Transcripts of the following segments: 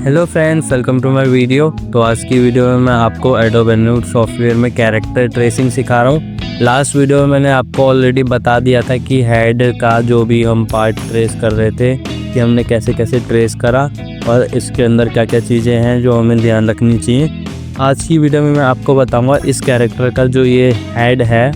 Hello friends, welcome to my video. तो आज की वीडियो में मैं आपको एडोब एनिमेट सॉफ्टवेयर में कैरेक्टर ट्रेसिंग सिखा रहा हूँ। लास्ट वीडियो में मैंने आपको ऑलरेडी बता दिया था कि हेड का जो भी हम पार्ट ट्रेस कर रहे थे कि हमने कैसे कैसे ट्रेस करा और इसके अंदर क्या क्या चीज़ें हैं जो हमें ध्यान रखनी चाहिए। आज की वीडियो में मैं आपको बताऊँगा इस कैरेक्टर का जो ये हेड है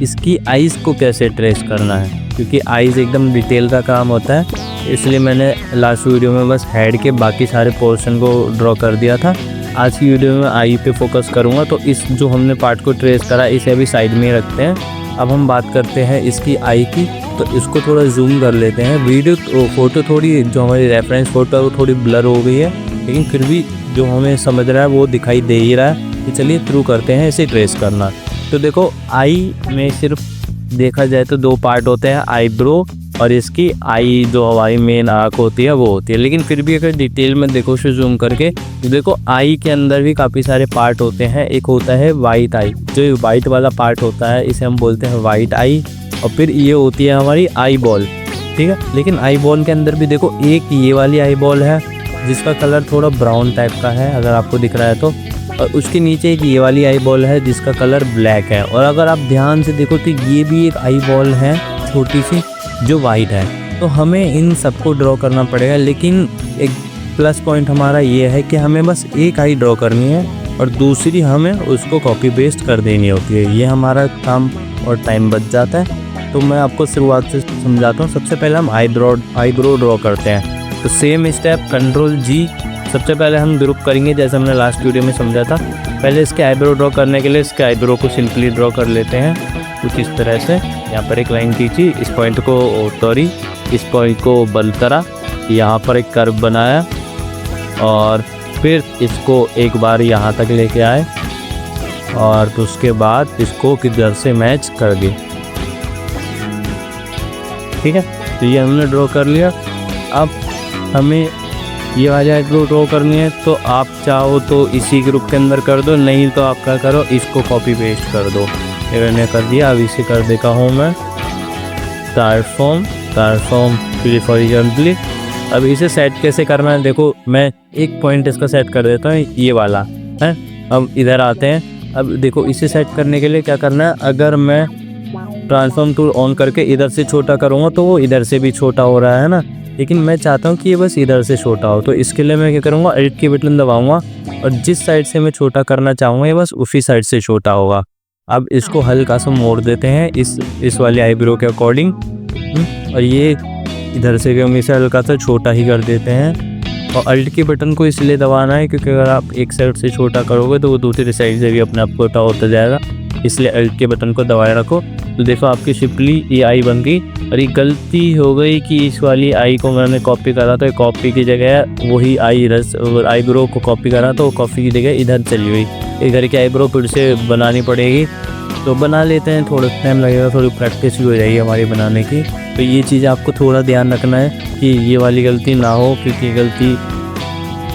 इसकी आइज़ को कैसे ट्रेस करना है, क्योंकि आइज़ एकदम डिटेल का काम होता है। इसलिए मैंने लास्ट वीडियो में बस हेड के बाकी सारे पोर्शन को ड्रॉ कर दिया था। आज की वीडियो में आई पे फोकस करूंगा। तो इस जो हमने पार्ट को ट्रेस करा इसे अभी साइड में ही रखते हैं। अब हम बात करते हैं इसकी आई की। तो इसको थोड़ा जूम कर लेते हैं। वीडियो फोटो थोड़ी जो हमारी रेफरेंस फ़ोटो है वो थोड़ी ब्लर हो गई है, लेकिन फिर भी जो हमें समझ रहा है वो दिखाई दे ही रहा है। तो चलिए थ्रू करते हैं इसे ट्रेस करना। तो देखो आई में सिर्फ देखा जाए तो दो पार्ट होते हैं, आईब्रो और इसकी आई जो हमारी मेन आँख होती है वो होती है। लेकिन फिर भी अगर डिटेल में देखो उसे जूम करके तो देखो आई के अंदर भी काफ़ी सारे पार्ट होते हैं। एक होता है वाइट आई, जो वाइट वाला पार्ट होता है इसे हम बोलते हैं वाइट आई। और फिर ये होती है हमारी आई बॉल, ठीक है। लेकिन आई बॉल के अंदर भी देखो एक ये वाली आई बॉल है जिसका कलर थोड़ा ब्राउन टाइप का है, अगर आपको दिख रहा है तो। और उसके नीचे एक ये वाली आई बॉल है जिसका कलर ब्लैक है। और अगर आप ध्यान से देखो तो ये भी एक आई बॉल है छोटी सी जो वाइट है। तो हमें इन सबको ड्रॉ करना पड़ेगा, लेकिन एक प्लस पॉइंट हमारा ये है कि हमें बस एक आई ड्रॉ करनी है और दूसरी हमें उसको कॉपी पेस्ट कर देनी होती है। ये हमारा काम और टाइम बच जाता है। तो मैं आपको शुरुआत से समझाता हूँ। सबसे पहले हम आईब्रो ड्रॉ करते हैं। तो सेम स्टेप कंट्रोल जी। सबसे पहले हम ग्रुप करेंगे जैसे हमने लास्ट वीडियो में समझा था। पहले इसके आईब्रो ड्रॉ करने के लिए इसके आईब्रो को सिंपली ड्रॉ कर लेते हैं कुछ इस तरह से। यहाँ पर एक लाइन खींची, इस पॉइंट को तोड़ी, इस पॉइंट को बलतरा, यहाँ पर एक कर्व बनाया और फिर इसको एक बार यहाँ तक लेके आए और तो उसके बाद इसको किधर से मैच कर दिए, ठीक है। तो ये हमने ड्रॉ कर लिया। अब हमें ये वाली आईब्रो ड्रॉ करनी है, तो आप चाहो तो इसी ग्रुप के अंदर कर दो, नहीं तो आप क्या करो इसको कॉपी पेस्ट कर दो। ये मैंने कर दिया। अब इसे कर देता हूँ मैं ट्रांसफॉर्म हॉरिजॉन्टली। अब इसे सेट कैसे करना है देखो, मैं एक पॉइंट इसका सेट कर देता हूँ, ये वाला है। अब इधर आते हैं। अब देखो इसे सेट करने के लिए क्या करना है, अगर मैं ट्रांसफॉर्म टूल ऑन करके इधर से छोटा करूँगा तो वो इधर से भी छोटा हो रहा है ना, लेकिन मैं चाहता हूँ कि ये बस इधर से छोटा हो। तो इसके लिए मैं क्या करूँगा, एडिट की बटन दबाऊँगा और जिस साइड से मैं छोटा करना चाहूँगा ये बस उसी साइड से छोटा होगा। अब इसको हल्का सा मोड़ देते हैं इस वाली आईब्रो के अकॉर्डिंग। और ये इधर से भी हम इसे हल्का सा छोटा ही कर देते हैं। और अल्ट की बटन को इसलिए दबाना है क्योंकि अगर आप एक साइड से छोटा करोगे तो वो दूसरी साइड से भी अपने आप छोटा होता जाएगा, इसलिए अल्ट के बटन को दबाए रखो। तो देखो आपकी सिंपली ये आई बन गई। और ये गलती हो गई कि इस वाली आई को मैंने कॉपी करा, तो कॉपी की जगह वही आईब्रो को कॉपी करा तो कॉपी की जगह इधर चली गई। इधर की आईब्रो फिर से बनानी पड़ेगी। तो बना लेते हैं, थोड़ा टाइम लगेगा, थोड़ी प्रैक्टिस भी हो जाएगी हमारी बनाने की। तो ये चीज़ आपको थोड़ा ध्यान रखना है कि ये वाली गलती ना हो, क्योंकि गलती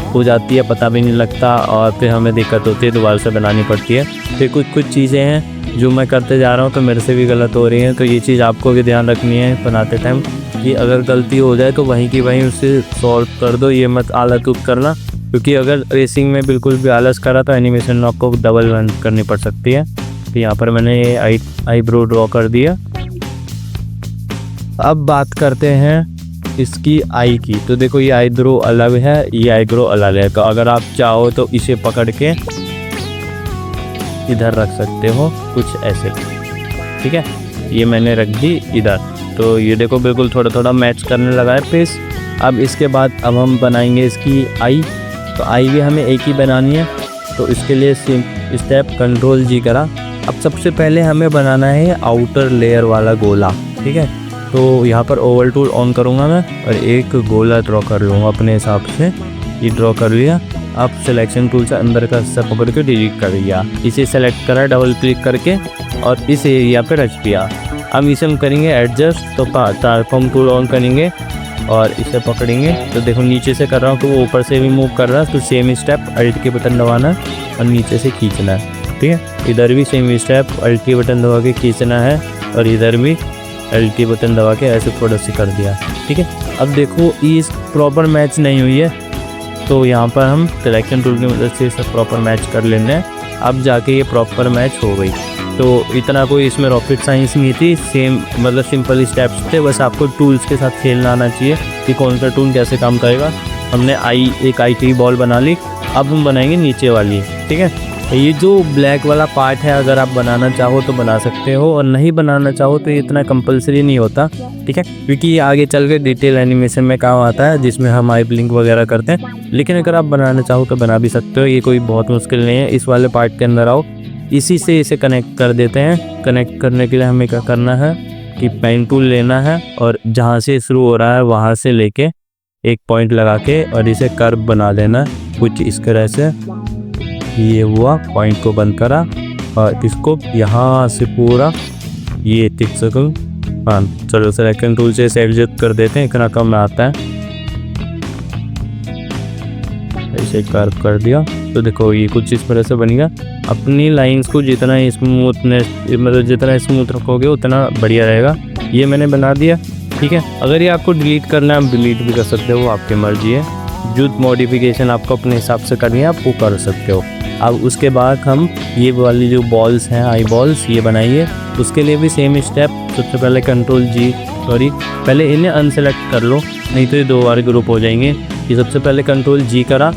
हो जाती है पता भी नहीं लगता और फिर हमें दिक्कत होती है, दोबारा से बनानी पड़ती है। फिर कुछ चीज़ें हैं जो मैं करते जा रहा हूँ तो मेरे से भी गलत हो रही हैं। तो ये चीज़ आपको भी ध्यान रखनी है बनाते टाइम कि अगर गलती हो जाए तो वहीं की वहीं उसे सॉल्व कर दो। ये मत आलस करना, क्योंकि अगर रेसिंग में बिल्कुल भी आलस करा तो एनिमेशन में आपको डबल रन करनी पड़ सकती है। तो यहाँ पर मैंने ये आईब्रो ड्रॉ कर दिया। अब बात करते हैं इसकी आई की। तो देखो ये आईब्रो अलग है, ये आईब्रो अलग है। तो अगर आप चाहो तो इसे पकड़ के इधर रख सकते हो कुछ ऐसे, ठीक है। ये मैंने रख दी इधर। तो ये देखो बिल्कुल थोड़ा थोड़ा मैच करने लगा है फेस। अब इसके बाद अब हम बनाएंगे इसकी आई। तो आई भी हमें एक ही बनानी है। तो इसके लिए स्टेप कंट्रोल जी करा। अब सबसे पहले हमें बनाना है आउटर लेयर वाला गोला, ठीक है। तो यहाँ पर ओवल टूल ऑन करूँगा मैं और एक गोला ड्रॉ कर लूँगा अपने हिसाब से। ये ड्रॉ कर लिया। अब सिलेक्शन टूल से अंदर का हिस्सा पकड़ के डिलीट कर दिया। इसे सेलेक्ट करा डबल क्लिक करके और इस एरिया पे रख दिया। अब इसे हम करेंगे एडजस्ट। तो ट्रांसफॉर्म टूल ऑन करेंगे और इसे पकड़ेंगे। तो देखो नीचे से कर रहा हूँ तो वो ऊपर से भी मूव कर रहा है। तो सेम स्टेप अल्ट के बटन दबाना और नीचे से खींचना है, ठीक है। इधर भी सेम स्टेप अल्ट के बटन दबा के खींचना है और इधर भी अल्ट के बटन दबा के ऐसे थोड़ा सा कर दिया, ठीक है। अब देखो ये प्रॉपर मैच नहीं हुई है, तो यहाँ पर हम सिलेक्शन टूल की मदद से सब प्रॉपर मैच कर लेते हैं। अब जाके ये प्रॉपर मैच हो गई। तो इतना कोई इसमें रॉकेट साइंस नहीं थी, सेम मतलब सिंपल स्टेप्स थे, बस आपको टूल्स के साथ खेलना आना चाहिए कि कौन सा टूल कैसे काम करेगा। हमने एक आई की बॉल बना ली, अब हम बनाएंगे नीचे वाली, ठीक है। ये जो ब्लैक वाला पार्ट है, अगर आप बनाना चाहो तो बना सकते हो, और नहीं बनाना चाहो तो ये इतना कंपलसरी नहीं होता, ठीक है, क्योंकि ये आगे चल के डिटेल एनिमेशन में काम आता है, जिसमें हम आई ब्लिंक वगैरह करते हैं। लेकिन अगर आप बनाना चाहो तो बना भी सकते हो, ये कोई बहुत मुश्किल नहीं है। इस वाले पार्ट के अंदर आओ, इसी से इसे कनेक्ट कर देते हैं। कनेक्ट करने के लिए हमें क्या करना है कि पेन टूल लेना है, और जहाँ से शुरू हो रहा है वहाँ से लेके एक पॉइंट लगा के और इसे कर्व बना लेना कुछ इस तरह से। ये हुआ, पॉइंट को बंद करा और इसको यहाँ से पूरा ये टिक सकूँ। हाँ चलो सिलेक्शन टूल से एडजस्ट कर देते हैं, इतना कम में आता है। ऐसे कर्व कर दिया तो देखो ये कुछ इस तरह से बन गया। अपनी लाइंस को जितना स्मूथनेस मतलब जितना स्मूथ रखोगे उतना बढ़िया रहेगा। ये मैंने बना दिया, ठीक है। अगर ये आपको डिलीट करना है आप डिलीट भी कर सकते हो, वो आपकी मर्जी है। जो मॉडिफिकेशन आपको अपने हिसाब से करनी है आप वो कर सकते हो। अब उसके बाद हम ये वाली जो बॉल्स हैं आई बॉल्स ये बनाइए। उसके लिए भी सेम स्टेप, सबसे पहले पहले इन्हें अनसेलेक्ट कर लो, नहीं तो ये 2 बार ग्रुप हो जाएंगे। ये सबसे पहले कंट्रोल जी करा,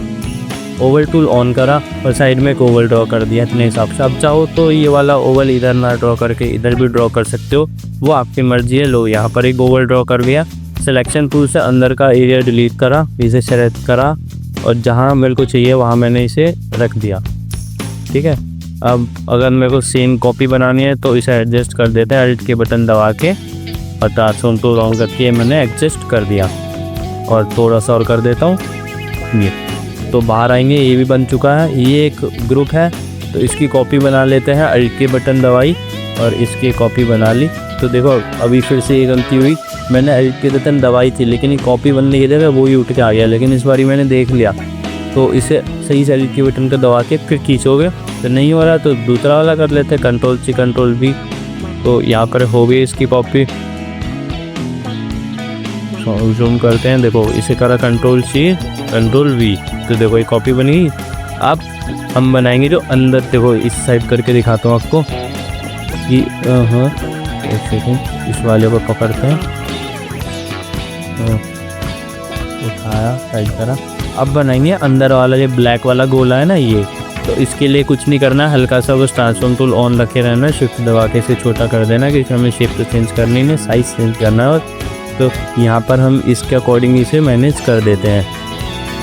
ओवल टूल ऑन करा और साइड में एक ओवल ड्रॉ कर दिया अपने हिसाब से। अब चाहो तो ये वाला ओवल इधर ना ड्रॉ करके इधर भी ड्रॉ कर सकते हो, वो आपकी मर्जी है। लो यहाँ पर एक ओवल ड्रॉ कर दिया। सिलेक्शन टूल से अंदर का एरिया डिलीट करा, इसे सेलेक्ट करा और जहाँ मेरे को चाहिए वहाँ मैंने इसे रख दिया, ठीक है। अब अगर मेरे को सेम कॉपी बनानी है तो इसे एडजस्ट कर देते हैं, अल्ट के बटन दबा के और ट्रांसफॉर्म टूल ऑन करके मैंने एडजस्ट कर दिया। और थोड़ा सा और कर देता हूँ, ये तो बाहर आएंगे। ये भी बन चुका है, ये एक ग्रुप है तो इसकी कॉपी बना लेते हैं। अल्ट के बटन दबाई और इसकी कॉपी बना ली। तो देखो अभी फिर से ये गलती हुई, मैंने अल्ट के बटन दबाई थी लेकिन ये कॉपी बनने की जगह वो ही उठ के आ गया। लेकिन इस बार मैंने देख लिया, तो इसे सही से अल्ट के बटन को दबा के फिर खींचोगे तो नहीं हो रहा, तो दूसरा वाला कर लेते हैं, कंट्रोल सी कंट्रोल वी। तो यहाँ पर हो गई इसकी कॉपी। जूम करते हैं, देखो इसे करा कंट्रोल सी कंट्रोल वी, तो देखो ये कॉपी बनी। अब हम बनाएंगे जो अंदर, देखो इस साइड करके दिखाता हूँ आपको कि हाँ एक सेकेंड, इस वाले को पकड़ते हैं, उठाया साइड करा। अब बनाएंगे अंदर वाला जो ब्लैक वाला गोला है ना ये। तो इसके लिए कुछ नहीं करना है, हल्का सा बस ट्रांसफॉर्म टूल ऑन रखे रहना है, शिफ्ट दबा के इसे छोटा कर देना क्योंकि हमें शेप तो चेंज करनी नहीं, साइज चेंज करना है। तो यहाँ पर हम इसके अकॉर्डिंग इसे मैनेज कर देते हैं,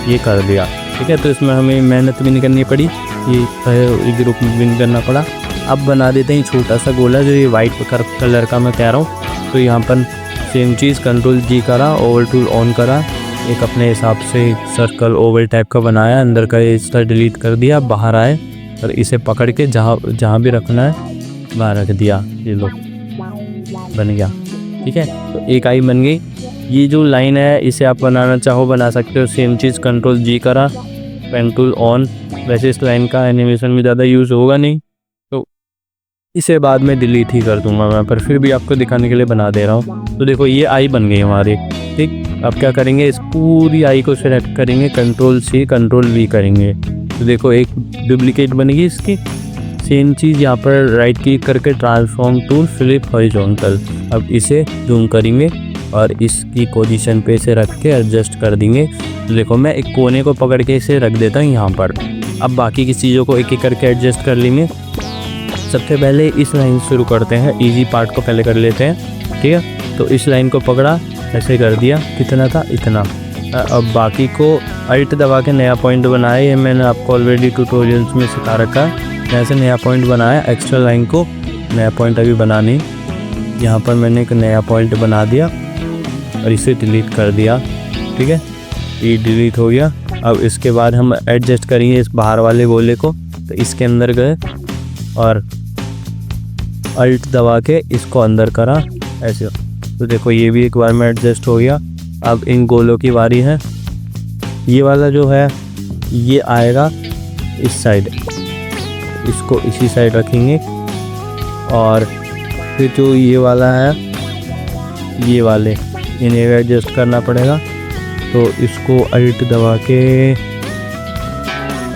ये कर दिया, ठीक है। तो इसमें हमें मेहनत भी नहीं करनी पड़ी, ये ग्रुप में भी नहीं करना पड़ा। अब बना देते हैं छोटा सा गोला, जो ये वाइट कलर का मैं कह रहा हूँ। तो यहाँ पर सेम चीज़ कंट्रोल जी करा, ओवल टूल ऑन करा, एक अपने हिसाब से सर्कल ओवल टाइप का बनाया, अंदर का इसका डिलीट कर दिया, बाहर आए और इसे पकड़ के जहाँ भी रखना है वहाँ रख दिया। ये लो बन गया, ठीक है। तो एक आई बन गई। ये जो लाइन है इसे आप बनाना चाहो बना सकते हो, सेम चीज़ कंट्रोल जी करा, पेन टूल ऑन। वैसे इस लाइन का एनिमेशन में ज़्यादा यूज़ होगा नहीं तो इसे बाद में डिलीट ही कर दूंगा मैं, पर फिर भी आपको दिखाने के लिए बना दे रहा हूँ। तो देखो ये आई बन गई हमारी, ठीक। अब क्या करेंगे, इस पूरी आई को सिलेक्ट करेंगे, कंट्रोल सी कंट्रोल वी करेंगे। तो देखो एक डुप्लीकेट बनेगी इसकी। सेम चीज़ यहाँ पर राइट क्लिक करके ट्रांसफॉर्म टूल फ्लिप हॉरिजॉन्टल। अब इसे जूम करेंगे और इसकी पोजीशन पे इसे रख के एडजस्ट कर देंगे। तो देखो मैं एक कोने को पकड़ के इसे रख देता हूँ यहाँ पर। अब बाकी की चीज़ों को एक एक करके एडजस्ट कर लेंगे। सबसे पहले इस लाइन शुरू करते हैं, इजी पार्ट को पहले कर लेते हैं, ठीक है। तो इस लाइन को पकड़ा, ऐसे कर दिया, कितना था इतना। अब बाकी को अल्ट दबा के नया पॉइंट बनाया, ये मैंने आपको ऑलरेडी ट्यूटोरियल्स में सिखा रखा है। ऐसे नया पॉइंट बनाया, एक्स्ट्रा लाइन को नया पॉइंट अभी बनानी। यहाँ पर मैंने एक नया पॉइंट बना दिया और इसे डिलीट कर दिया, ठीक है। ये डिलीट हो गया। अब इसके बाद हम एडजस्ट करेंगे इस बाहर वाले गोले को। तो इसके अंदर गए और अल्ट दबा के इसको अंदर करा ऐसे। तो देखो ये भी एक बार में एडजस्ट हो गया। अब इन गोलों की बारी है। ये वाला जो है ये आएगा इस साइड, इसको इसी साइड रखेंगे। और फिर जो ये वाला है, ये वाले इन्हें एडजस्ट करना पड़ेगा। तो इसको अल्ट दबा के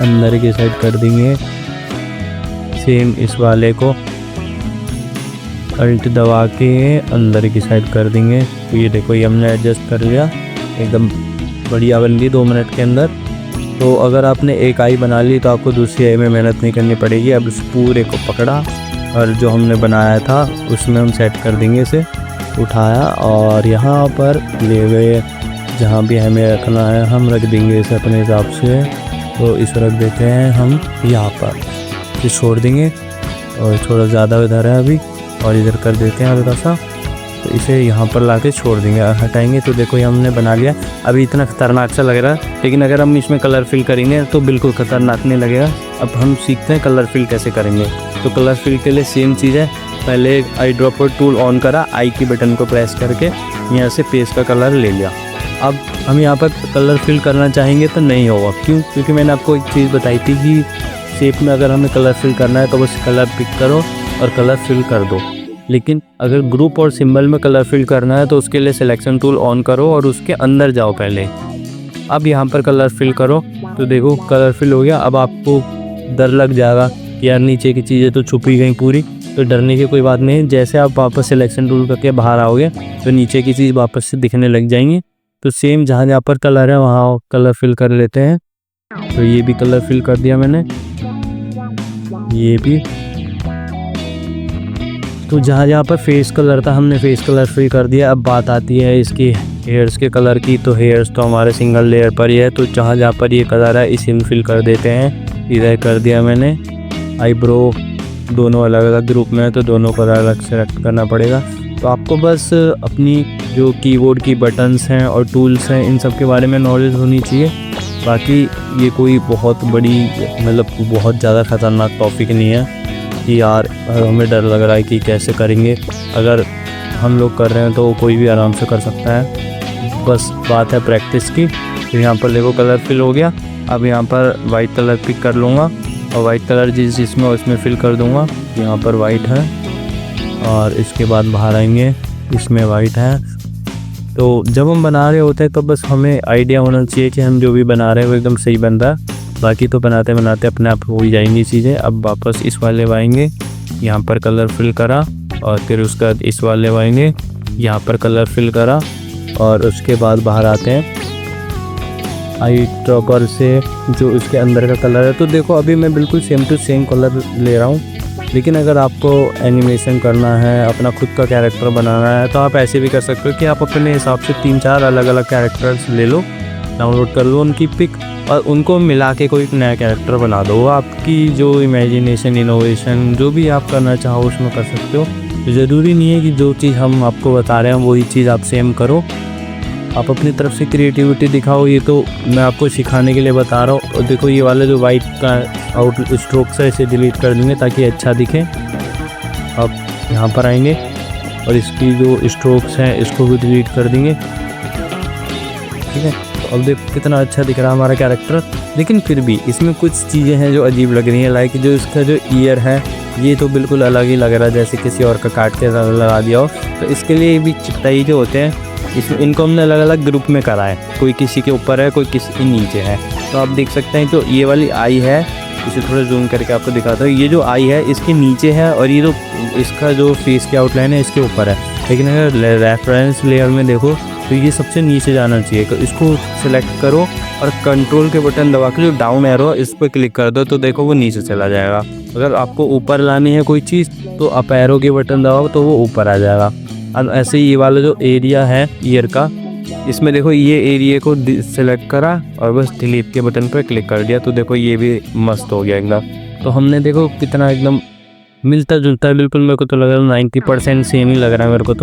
अंदर की साइड कर देंगे। सेम इस वाले को अल्ट दबा के अंदर की साइड कर देंगे। तो ये देखो ये हमने एडजस्ट कर लिया, एकदम बढ़िया बन गई 2 मिनट के अंदर। तो अगर आपने एक आई बना ली तो आपको दूसरी आई में मेहनत नहीं करनी पड़ेगी। अब इस पूरे को पकड़ा और जो हमने बनाया था उसमें हम सेट कर देंगे। इसे उठाया और यहाँ पर ले गए, जहाँ भी हमें रखना है हम रख देंगे इसे अपने हिसाब से। तो इसे रख देते हैं हम यहाँ पर, इसे छोड़ देंगे और थोड़ा ज़्यादा इधर है अभी, और इधर कर देते हैं हल्का सा। तो इसे यहाँ पर लाके छोड़ देंगे, हटाएंगे। तो देखो ये हमने बना लिया। अभी इतना ख़तरनाक सा लग रहा है, लेकिन अगर हम इसमें कलर फिल करेंगे तो बिल्कुल ख़तरनाक नहीं लगेगा। अब हम सीखते हैं कलर फिल कैसे करेंगे। तो कलर फिल के लिए सेम चीज़ है, पहले आई ड्रॉपर टूल ऑन करा, आई की बटन को प्रेस करके यहाँ से फेस का कलर ले लिया। अब हम यहाँ पर कलर फिल करना चाहेंगे तो नहीं होगा, क्यों? क्योंकि मैंने आपको एक चीज़ बताई थी कि शेप में अगर हमें कलर फिल करना है तो बस कलर पिक करो और कलर फिल कर दो। लेकिन अगर ग्रुप और सिंबल में कलर फिल करना है तो उसके लिए सिलेक्शन टूल ऑन करो और उसके अंदर जाओ पहले। अब यहाँ पर कलर फिल करो तो देखो कलर फिल हो गया। अब आपको डर लग जाएगा कि यार नीचे की चीज़ें तो छुपी गई पूरी, तो डरने की कोई बात नहीं। जैसे आप वापस सिलेक्शन टूल करके बाहर आओगे तो नीचे की चीज़ वापस से दिखने लग जाएंगी। तो सेम जहाँ जहाँ पर कलर है वहाँ कलर फिल कर लेते हैं। तो ये भी कलर फिल कर दिया मैंने, ये भी। तो जहाँ जहाँ पर फेस कलर था हमने फेस कलर फिल कर दिया। अब बात आती है इसकी हेयर्स के कलर की। तो हेयर्स तो हमारे सिंगल लेयर पर ही है, तो जहाँ जहाँ पर ये कलर है इसे फिल कर देते हैं। इधर कर दिया मैंने। आईब्रो दोनों अलग अलग ग्रुप में है तो दोनों को अलग सेलेक्ट करना पड़ेगा। तो आपको बस अपनी जो कीबोर्ड की बटन्स हैं और टूल्स हैं इन सब के बारे में नॉलेज होनी चाहिए। बाकी ये कोई बहुत बड़ी मतलब बहुत ज़्यादा ख़तरनाक टॉपिक नहीं है कि यार हमें डर लग रहा है कि कैसे करेंगे। अगर हम लोग कर रहे हैं तो कोई भी आराम से कर सकता है, बस बात है प्रैक्टिस की। तो यहाँ पर देखो कलर फिल हो गया। अब यहाँ पर वाइट कलर पिक कर लूँगा और वाइट कलर जिसमें उसमें फिल कर दूँगा। यहाँ पर वाइट है और इसके बाद बाहर आएंगे, इसमें वाइट है। तो जब हम बना रहे होते हैं तो बस हमें आइडिया होना चाहिए कि हम जो भी बना रहे हैं वो एकदम सही बन रहा है। बाकी तो बनाते बनाते अपने आप हो ही जाएंगी चीज़ें। अब वापस इस वाले आएंगे, यहाँ पर कलर फिल करा और फिर उसका इस वाले आएंगे, यहाँ पर कलर फिल करा और उसके बाद बाहर आते हैं आई ड्रॉपर से जो उसके अंदर का कलर है। तो देखो अभी मैं बिल्कुल सेम टू सेम कलर ले रहा हूँ, लेकिन अगर आपको एनिमेशन करना है, अपना खुद का कैरेक्टर बनाना है तो आप ऐसे भी कर सकते हो कि आप अपने हिसाब से 3-4 अलग अलग कैरेक्टर्स ले लो, डाउनलोड कर लो उनकी पिक और उनको मिला के कोई नया कैरेक्टर बना दो। आपकी जो इमेजिनेशन, इनोवेशन जो भी आप करना चाहो उसमें कर सकते हो। तो ज़रूरी नहीं है कि जो चीज़ हम आपको बता रहे हैं वही चीज़ आप सेम करो, आप अपनी तरफ से क्रिएटिविटी दिखाओ। ये तो मैं आपको सिखाने के लिए बता रहा हूँ। और देखो ये वाला जो वाइट का आउट स्ट्रोक्स है इसे डिलीट कर देंगे ताकि अच्छा दिखे। अब यहाँ पर आएंगे और इसकी जो स्ट्रोक्स हैं इसको भी डिलीट कर देंगे, ठीक है। तो अब देखो कितना अच्छा दिख रहा है हमारा कैरेक्टर। लेकिन फिर भी इसमें कुछ चीज़ें हैं जो अजीब लग रही हैं, लाइक जो इसका जो ईयर है ये तो बिल्कुल अलग ही लग रहा है, जैसे किसी और का काट के लगा दिया हो। तो इसके लिए भी चिट्टाई जो होते हैं इनको हमने अलग अलग ग्रुप में करा है, कोई किसी के ऊपर है, कोई किसी के नीचे है। तो आप देख सकते हैं तो ये वाली आई है, इसे थोड़ा जूम करके आपको दिखाता हूँ। ये जो आई है इसके नीचे है और ये जो इसका जो फेस की आउटलाइन है इसके ऊपर है। लेकिन अगर रेफरेंस लेयर में देखो तो ये सबसे नीचे जाना चाहिए। तो इसको सिलेक्ट करो और कंट्रोल के बटन दबा के जो डाउन एरो इस पर क्लिक कर दो तो देखो वो नीचे चला जाएगा। अगर आपको ऊपर लानी है कोई चीज़ तो अप एरो के बटन दबाओ तो वो ऊपर आ जाएगा। अब ऐसे ही ये वाला जो एरिया है ईयर का, इसमें देखो ये एरिया को सिलेक्ट करा और बस डिलीट के बटन पर क्लिक कर दिया तो देखो ये भी मस्त हो गया एकदम। तो हमने देखो कितना एकदम मिलता जुलता है, बिल्कुल मेरे को तो लग रहा है 90% सेम ही लग रहा है मेरे को।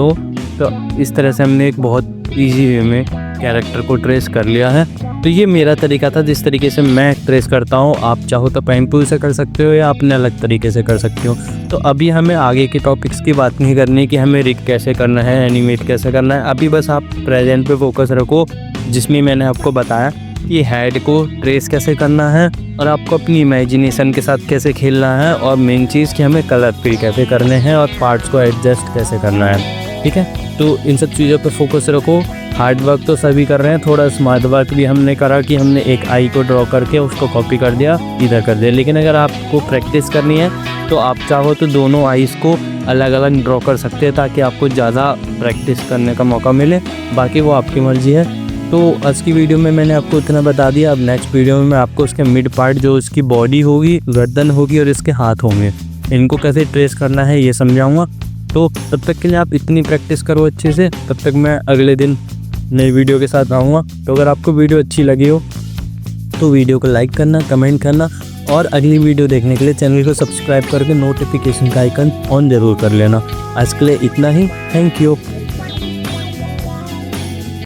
तो इस तरह से हमने एक बहुत ईजी वे में कैरेक्टर को ट्रेस कर लिया है। तो ये मेरा तरीका था जिस तरीके से मैं ट्रेस करता हूँ। आप चाहो तो पेन टूल से कर सकते हो या अपने अलग तरीके से कर सकते हो। तो अभी हमें आगे के टॉपिक्स की बात नहीं करनी कि हमें रिग कैसे करना है, एनिमेट कैसे करना है। अभी बस आप प्रेजेंट पे फोकस रखो, जिसमें मैंने आपको बताया कि हेड को ट्रेस कैसे करना है और आपको अपनी इमेजिनेशन के साथ कैसे खेलना है, और मेन चीज़ कि हमें कलर फिल कैसे करने हैं और पार्ट्स को एडजस्ट कैसे करना है, ठीक है। तो इन सब चीज़ों पर फोकस रखो। हार्ड वर्क तो सभी कर रहे हैं, थोड़ा स्मार्ट वर्क भी हमने करा कि हमने एक आई को ड्रॉ करके उसको कॉपी कर दिया, इधर कर दिया। लेकिन अगर आपको प्रैक्टिस करनी है तो आप चाहो तो दोनों आईज़ को अलग अलग ड्रॉ कर सकते हैं ताकि आपको ज़्यादा प्रैक्टिस करने का मौका मिले। बाकी वो आपकी मर्ज़ी है। तो आज की वीडियो में मैंने आपको इतना बता दिया। अब नेक्स्ट वीडियो में मैं आपको उसके मिड पार्ट, जो इसकी बॉडी होगी, गर्दन होगी और इसके हाथ होंगे, इनको कैसे ट्रेस करना है ये समझाऊंगा। तो तब तक के लिए आप इतनी प्रैक्टिस करो अच्छे से, तब तक मैं अगले दिन नई वीडियो के साथ आऊँगा। तो अगर आपको वीडियो अच्छी लगी हो तो वीडियो को लाइक करना, कमेंट करना और अगली वीडियो देखने के लिए चैनल को सब्सक्राइब करके नोटिफिकेशन का आइकन ऑन ज़रूर कर लेना। आज के लिए इतना ही। Thank you.